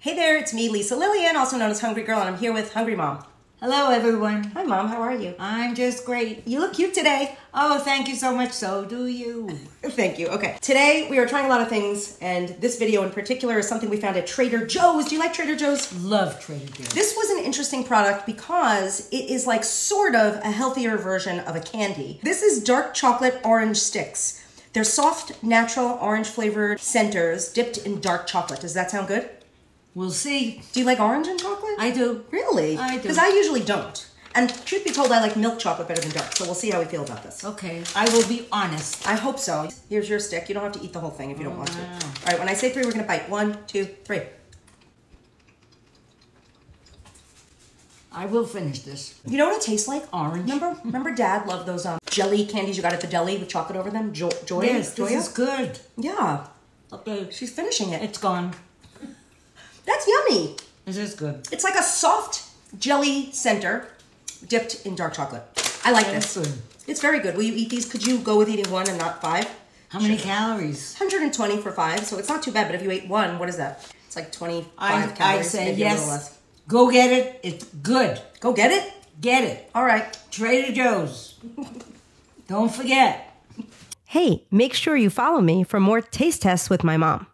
Hey there, it's me, Lisa Lillian, also known as Hungry Girl, and I'm here with Hungry Mom. Hello, everyone. Hi, Mom. How are you? I'm just great. You look cute today. Oh, thank you so much. So do you. Thank you. Okay. Today, we are trying a lot of things, and this video in particular is something we found at Trader Joe's. Do you like Trader Joe's? Love Trader Joe's. This was an interesting product because it is like sort of a healthier version of a candy. This is dark chocolate orange sticks. They're soft, natural, orange-flavored centers dipped in dark chocolate. Does that sound good? We'll see. Do you like orange and chocolate? I do. Really? I do. Because I usually don't. And truth be told, I like milk chocolate better than dark, so we'll see how we feel about this. Okay, I will be honest. I hope so. Here's your stick. You don't have to eat the whole thing if you don't want to. Wow. All right, when I say three, we're going to bite. 1, 2, 3. I will finish this. You know what it tastes like? Orange. Remember Dad loved those jelly candies you got at the deli with chocolate over them? Joy? Yes, this Joya? is good. Yeah. Okay, She's finishing it. it's gone. That's yummy. This is good. It's like a soft jelly center dipped in dark chocolate. I like That's this. good. It's very good. Will you eat these? Could you go with eating 1 and not 5? How many calories? 120 for 5, so it's not too bad. But if you ate 1, what is that? It's like 25 I calories. say maybe a little yes. less. Go get it. It's good. Go get it? Get it. All right. Trader Joe's. Don't forget. Hey, make sure you follow me for more taste tests with my mom.